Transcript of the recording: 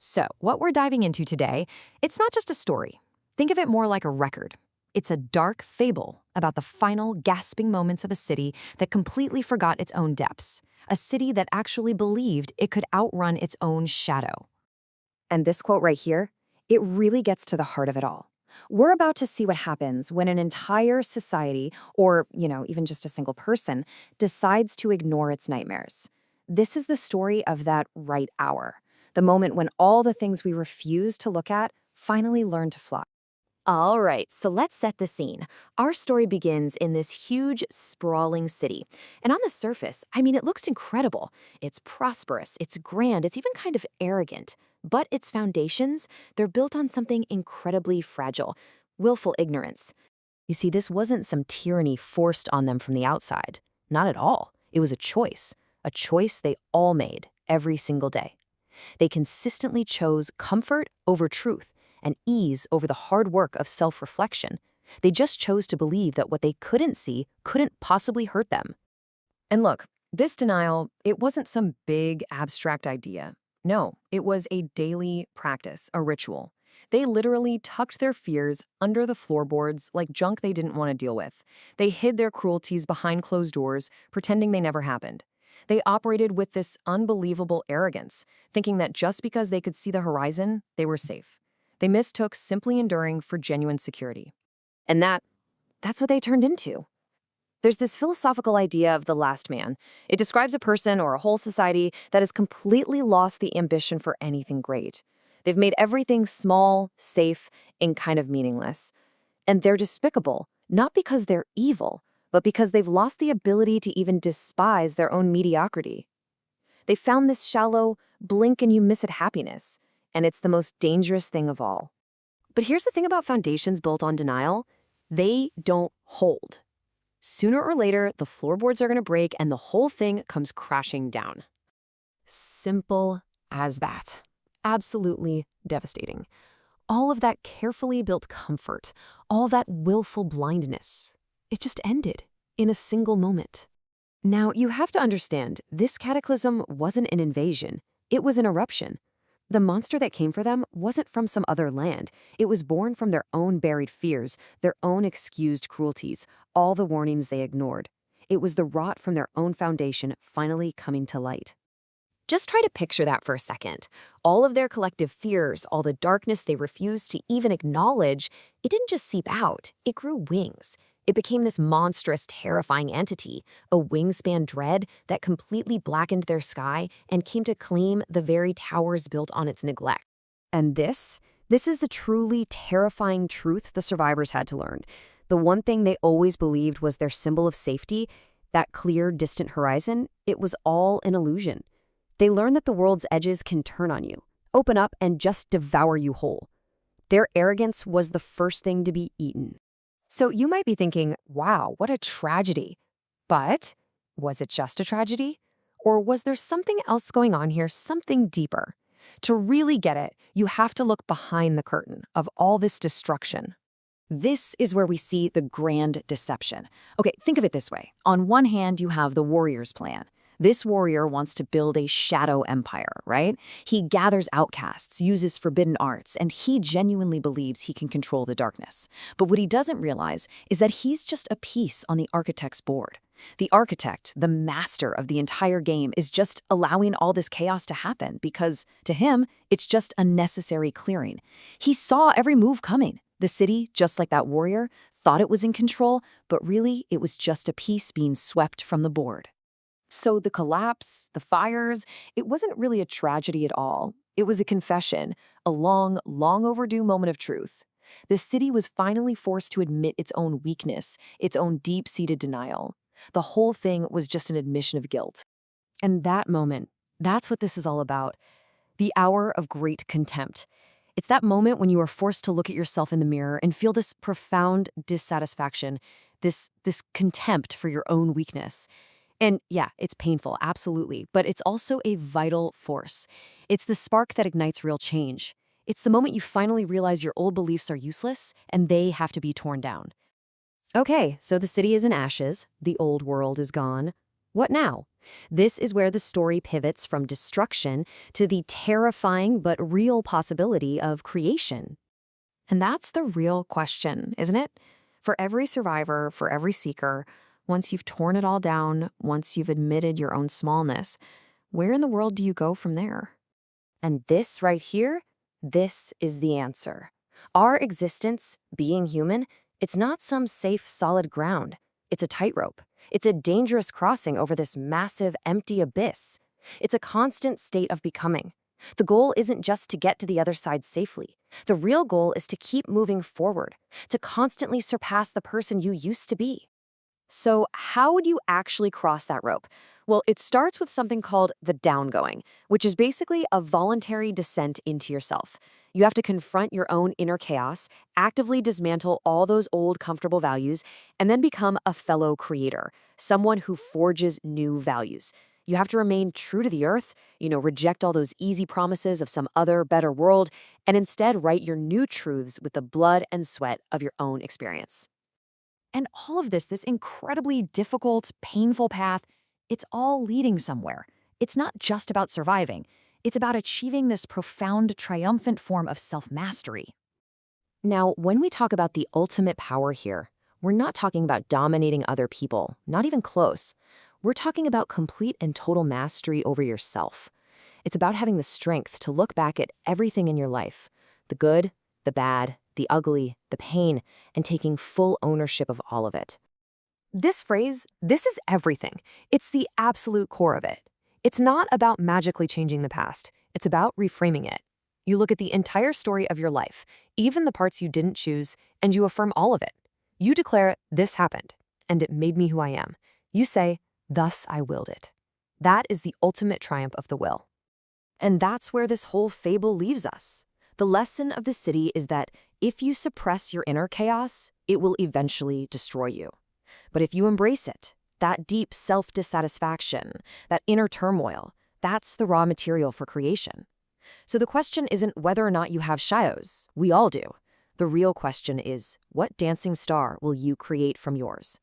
So, what we're diving into today, it's not just a story. Think of it more like a record. It's a dark fable about the final, gasping moments of a city that completely forgot its own depths. A city that actually believed it could outrun its own shadow. And this quote right here, it really gets to the heart of it all. We're about to see what happens when an entire society, or, even just a single person, decides to ignore its nightmares. This is the story of that right hour, the moment when all the things we refuse to look at finally learn to fly. All right, so let's set the scene. Our story begins in this huge, sprawling city. And on the surface, it looks incredible. It's prosperous, it's grand, it's even kind of arrogant. But its foundations, they're built on something incredibly fragile, willful ignorance. You see, this wasn't some tyranny forced on them from the outside. Not at all. It was a choice they all made every single day. They consistently chose comfort over truth and ease over the hard work of self-reflection. They just chose to believe that what they couldn't see couldn't possibly hurt them. And look, this denial, it wasn't some big abstract idea. No, it was a daily practice, a ritual. They literally tucked their fears under the floorboards like junk they didn't want to deal with. They hid their cruelties behind closed doors, pretending they never happened. They operated with this unbelievable arrogance, thinking that just because they could see the horizon, they were safe. They mistook simply enduring for genuine security. And that's what they turned into. There's this philosophical idea of the last man. It describes a person or a whole society that has completely lost the ambition for anything great. They've made everything small, safe, and kind of meaningless. And they're despicable, not because they're evil, but because they've lost the ability to even despise their own mediocrity. They found this shallow, blink-and-you-miss-it happiness, and it's the most dangerous thing of all. But here's the thing about foundations built on denial. They don't hold. Sooner or later, the floorboards are going to break and the whole thing comes crashing down. Simple as that. Absolutely devastating. All of that carefully built comfort, all that willful blindness, it just ended in a single moment. Now, you have to understand, this cataclysm wasn't an invasion. It was an eruption. The monster that came for them wasn't from some other land. It was born from their own buried fears, their own excused cruelties, all the warnings they ignored. It was the rot from their own foundation finally coming to light. Just try to picture that for a second. All of their collective fears, all the darkness they refused to even acknowledge, it didn't just seep out, it grew wings. It became this monstrous, terrifying entity, a wingspan dread that completely blackened their sky and came to claim the very towers built on its neglect. And this is the truly terrifying truth the survivors had to learn. The one thing they always believed was their symbol of safety, that clear, distant horizon, it was all an illusion. They learned that the world's edges can turn on you, open up, and just devour you whole. Their arrogance was the first thing to be eaten. So you might be thinking, wow, what a tragedy. But was it just a tragedy? Or was there something else going on here, something deeper? To really get it, you have to look behind the curtain of all this destruction. This is where we see the grand deception. Okay, think of it this way. On one hand, you have the warrior's plan. This warrior wants to build a shadow empire, right? He gathers outcasts, uses forbidden arts, and he genuinely believes he can control the darkness. But what he doesn't realize is that he's just a piece on the architect's board. The architect, the master of the entire game, is just allowing all this chaos to happen because, to him, it's just a necessary clearing. He saw every move coming. The city, just like that warrior, thought it was in control, but really it was just a piece being swept from the board. So the collapse, the fires, it wasn't really a tragedy at all. It was a confession, a long, long overdue moment of truth. The city was finally forced to admit its own weakness, its own deep-seated denial. The whole thing was just an admission of guilt. And that moment, that's what this is all about. The hour of great contempt. It's that moment when you are forced to look at yourself in the mirror and feel this profound dissatisfaction, this contempt for your own weakness. And yeah, it's painful, absolutely, but it's also a vital force. It's the spark that ignites real change. It's the moment you finally realize your old beliefs are useless and they have to be torn down. Okay, so the city is in ashes, the old world is gone. What now? This is where the story pivots from destruction to the terrifying but real possibility of creation. And that's the real question, isn't it? For every survivor, for every seeker, once you've torn it all down, once you've admitted your own smallness, where in the world do you go from there? And this right here, this is the answer. Our existence, being human, it's not some safe, solid ground. It's a tightrope. It's a dangerous crossing over this massive, empty abyss. It's a constant state of becoming. The goal isn't just to get to the other side safely. The real goal is to keep moving forward, to constantly surpass the person you used to be. So how would you actually cross that rope? Well, it starts with something called the downgoing, which is basically a voluntary descent into yourself. You have to confront your own inner chaos, actively dismantle all those old comfortable values, and then become a fellow creator, someone who forges new values. You have to remain true to the earth, reject all those easy promises of some other, better world, and instead write your new truths with the blood and sweat of your own experience. And all of this incredibly difficult, painful path, it's all leading somewhere. It's not just about surviving. It's about achieving this profound, triumphant form of self-mastery. Now, when we talk about the ultimate power here, we're not talking about dominating other people, not even close. We're talking about complete and total mastery over yourself. It's about having the strength to look back at everything in your life, the good, the bad, the ugly, the pain, and taking full ownership of all of it. This phrase, this is everything. It's the absolute core of it. It's not about magically changing the past. It's about reframing it. You look at the entire story of your life, even the parts you didn't choose, and you affirm all of it. You declare, this happened, and it made me who I am. You say, thus I willed it. That is the ultimate triumph of the will. And that's where this whole fable leaves us. The lesson of the city is that if you suppress your inner chaos, it will eventually destroy you. But if you embrace it, that deep self-dissatisfaction, that inner turmoil, that's the raw material for creation. So the question isn't whether or not you have shios. We all do. The real question is, what dancing star will you create from yours?